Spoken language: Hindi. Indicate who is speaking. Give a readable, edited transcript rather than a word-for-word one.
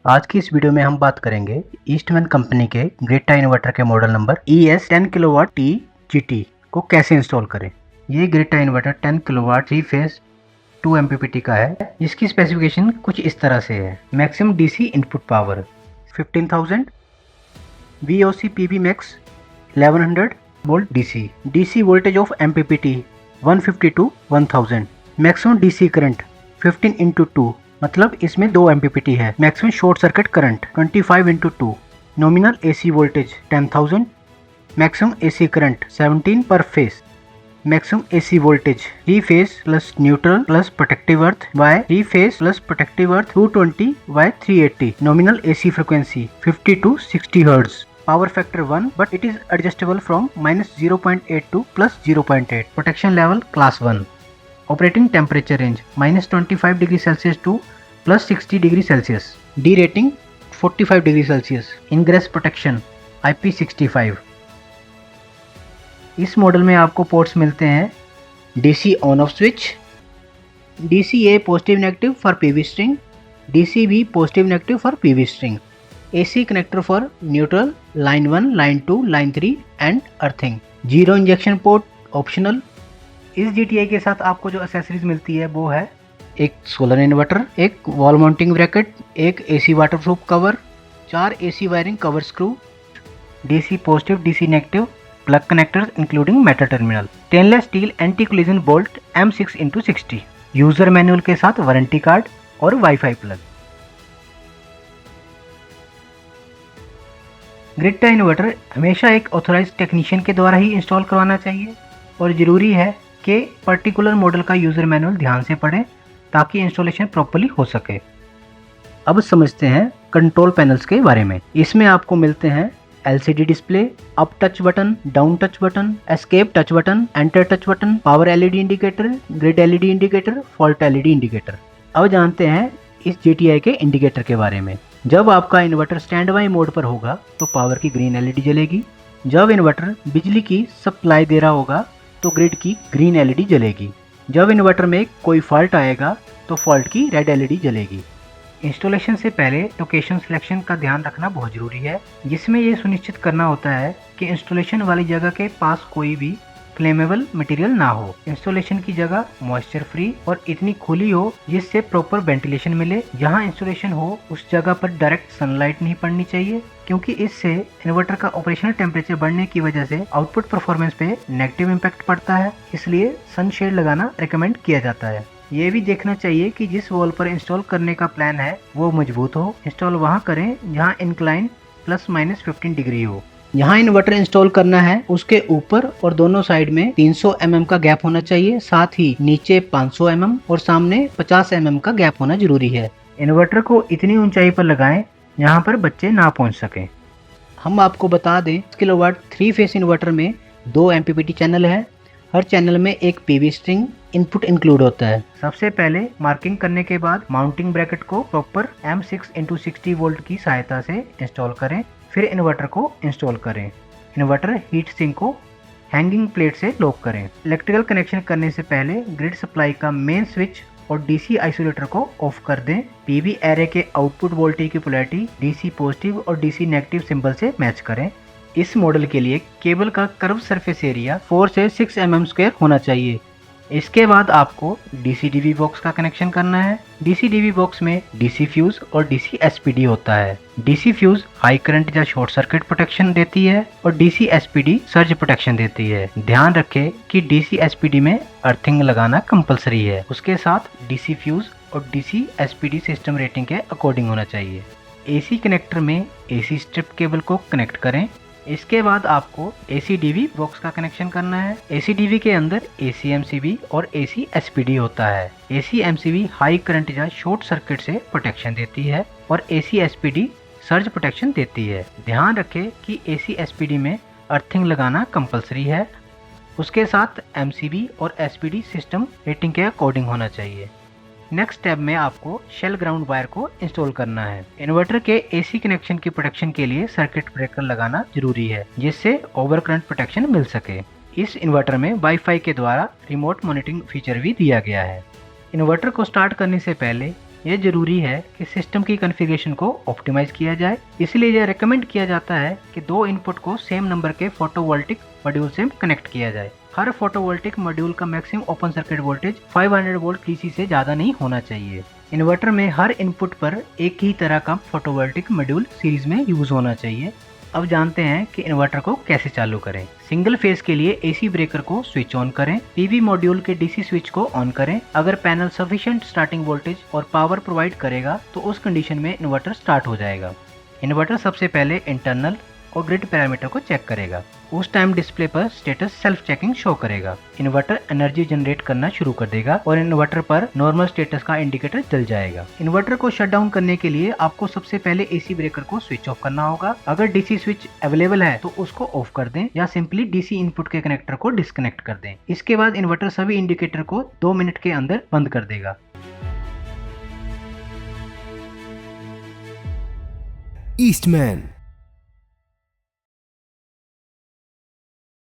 Speaker 1: आज की इस वीडियो में हम बात करेंगे ईस्टमैन कंपनी के ग्रेटा इन्वर्टर के model number ES 10 kilowatt TGT को कैसे इंस्टॉल करें। ये Greta inverter 10 kilowatt 3 phase 2 MPPT का है। इसकी स्पेसिफिकेशन कुछ इस तरह से है। Maximum DC input power 15,000, VOC PV max 1100 volt DC voltage of MPPT 150 to 1000। Maximum DC current 15x2, मतलब इसमें 2 MPPT है। Maximum short circuit current 25x2। Nominal AC voltage 10,000। Maximum AC current 17 per phase. Maximum AC voltage 3 phase plus neutral plus protective earth by 3 phase plus protective earth 220 by 380। Nominal AC frequency 50 to 60 hertz. Power factor 1, but it is adjustable from -0.8 to +0.8। Protection level class 1। Operating temperature range -25 degree Celsius to +60 degree Celsius. Derating 45 degree Celsius. Ingress protection IP65। इस मॉडल में आपको पोर्ट्स मिलते हैं DC on off switch, DCA positive negative for PV string, DCB positive negative for PV string, AC connector for neutral, line 1, line 2, line 3 and earthing. Zero injection port optional. इस GTI के साथ आपको जो एक्सेसरीज मिलती है वो है एक सोलर इन्वर्टर, एक वॉल माउंटिंग ब्रैकेट, एक AC waterproof cover, 4 AC wiring cover screw, DC positive DC negative plug connectors including metal terminal, stainless steel anti collision bolt M6x60, user manual के साथ वारंटी कार्ड और वाईफाई प्लग। ग्रिटा इन्वर्टर हमेशा एक ऑथराइज्ड टेक्नीशियन के द्वारा ही इंस्टॉल करवाना चाहिए और ज़रूरी है कि पर्टिकुलर मॉडल का यूज़र मैनुअल ध्यान से पढ़ें ताकि इंस्टॉलेशन प्रॉपर्ली हो सके। अब समझते हैं कंट्रोल पैनल्स के बारे में। इसमें आपको मिलते हैं LCD display, up touch button, down touch button, escape touch button, enter touch button, power LED indicator, grid LED indicator, fault LED indicator. अब जानते हैं इस GTI के इंडिकेटर के बारे में। जब आपका इन्वर्टर स्टैंड बाई मोड पर होगा तो पावर की ग्रीन LED जलेगी। जब इन्वर्टर बिजली की सप्लाई दे रहा होगा तो ग्रिड की ग्रीन LED जलेगी। जब इन्वर्टर में कोई फॉल्ट आएगा तो फॉल्ट की रेड LED जलेगी। इंस्टॉलेशन से पहले लोकेशन सिलेक्शन का ध्यान रखना बहुत ज़रूरी है, जिसमें ये सुनिश्चित करना होता है कि इंस्टॉलेशन वाली जगह के पास कोई भी फ्लेमेबल मटेरियल ना हो। इंस्टॉलेशन की जगह मॉइस्चर फ्री और इतनी खुली हो जिससे प्रॉपर वेंटिलेशन मिले। जहां इंस्टॉलेशन हो उस जगह पर डायरेक्ट सनलाइट नहीं पड़नी चाहिए, क्योंकि इससे इन्वर्टर का ऑपरेशनल टेम्परेचर बढ़ने की वजह से आउटपुट परफॉर्मेंस पे नेगेटिव इम्पैक्ट पड़ता है। इसलिए सनशेड लगाना रिकमेंड किया जाता है। ये भी देखना चाहिए कि जिस वॉल पर इंस्टॉल करने का प्लान है वो मजबूत हो। इंस्टॉल वहां करें जहाँ इंक्लाइन ±15 डिग्री हो। यहाँ इन्वर्टर इंस्टॉल करना है उसके ऊपर और दोनों साइड में 300 mm का गैप होना चाहिए, साथ ही नीचे 500 mm और सामने 50 mm का गैप होना जरूरी है। इन्वर्टर को इतनी ऊंचाई पर लगाएं यहाँ पर बच्चे ना पहुँच सकें। हम आपको बता दें 6 किलोवाट 3 फेस इन्वर्टर में 2 MPPT चैनल है। हर चैनल में एक PV स्ट्रिंग इनपुट इंक्लूड होता है। सबसे पहले मार्किंग करने के बाद माउंटिंग ब्रैकेट को प्रॉपर M6x60 वोल्ट की सहायता से इंस्टॉल करें। फिर इन्वर्टर को इंस्टॉल करें। इन्वर्टर हीट सिंक को हैंगिंग प्लेट से लॉक करें। इलेक्ट्रिकल कनेक्शन करने से पहले ग्रिड सप्लाई का मेन स्विच और DC आइसोलेटर को ऑफ कर दें। PV एरे के आउटपुट वोल्टेज की पोलैरिटी DC पॉजिटिव और DC नेगेटिव सिंबल से मैच करें। इस मॉडल के लिए केबल का कर्व सरफेस एरिया 4 से 6 mm² होना चाहिए। इसके बाद आपको DC-DV बॉक्स का कनेक्शन करना है। DC-DV बॉक्स में DC फ्यूज और DC SPD होता है। DC फ्यूज हाई करंट या शॉर्ट सर्किट प्रोटेक्शन देती है और DC SPD सर्ज प्रोटेक्शन देती है। ध्यान रखें कि DC SPD में अर्थिंग लगाना कंपलसरी है। उसके साथ DC फ्यूज और DC SPD सिस्टम रेटिंग के अकॉर्डिंग होना चाहिए। AC कनेक्टर में AC स्ट्रिप केबल को कनेक्ट करें। इसके बाद आपको AC-DV बॉक्स का कनेक्शन करना है। AC-DV के अंदर AC MCB और AC SPD होता है। AC MCB हाई करंट या शॉर्ट सर्किट से प्रोटेक्शन देती है और AC SPD सर्ज प्रोटेक्शन देती है। ध्यान रखें कि AC SPD में अर्थिंग लगाना कंपलसरी है। उसके साथ MCB और SPD सिस्टम रेटिंग के अकॉर्डिंग होना चाहिए। नेक्स्ट स्टेप में आपको शेल ग्राउंड वायर को इंस्टॉल करना है। इन्वर्टर के AC कनेक्शन की प्रोटेक्शन के लिए सर्किट ब्रेकर लगाना जरूरी है, जिससे ओवर करंट प्रोटेक्शन मिल सके। इस इन्वर्टर में वाईफाई के द्वारा रिमोट मॉनिटरिंग फीचर भी दिया गया है। इन्वर्टर को स्टार्ट करने से पहले यह जरूरी है कि सिस्टम की कॉन्फ़िगरेशन को ऑप्टिमाइज किया जाए, इसलिए यह रिकमेंड किया जाता है कि दो इनपुट को सेम नंबर के फोटोवोल्टिक मॉड्यूल से कनेक्ट किया जाए। हर फोटोवोल्टिक मॉड्यूल का maximum open circuit voltage 500 volt DC से ज़्यादा नहीं होना चाहिए। इन्वर्टर में हर इनपुट पर एक ही तरह का फोटोवोल्टिक मॉड्यूल सीरीज में यूज होना चाहिए। अब जानते हैं कि इन्वर्टर को कैसे चालू करें। सिंगल फेज के लिए एसी ब्रेकर को स्विच ऑन करें, पीवी मॉड्यूल के डीसी स्विच को ऑन करें। अगर पैनल सफिशिएंट स्टार्टिंग वोल्टेज और पावर प्रोवाइड करेगा तो उस कंडीशन में इन्वर्टर स्टार्ट हो जाएगा। इन्वर्टर सबसे पहले इंटरनल और ग्रिड पैरामीटर को चेक करेगा। उस टाइम डिस्प्ले पर स्टेटस सेल्फ चेकिंग शो करेगा। इन्वर्टर एनर्जी जनरेट करना शुरू कर देगा और इन्वर्टर पर नॉर्मल स्टेटस का इंडिकेटर जल जाएगा। इन्वर्टर को शट डाउन करने के लिए आपको सबसे पहले एसी ब्रेकर को स्विच ऑफ करना होगा। अगर डीसी स्विच अवेलेबल है तो उसको ऑफ कर दें या सिंपली डीसी इनपुट के कनेक्टर को डिस्कनेक्ट कर दें। इसके बाद इन्वर्टर सभी इंडिकेटर को 2 मिनट के अंदर बंद कर देगा।
Speaker 2: ईस्टमैन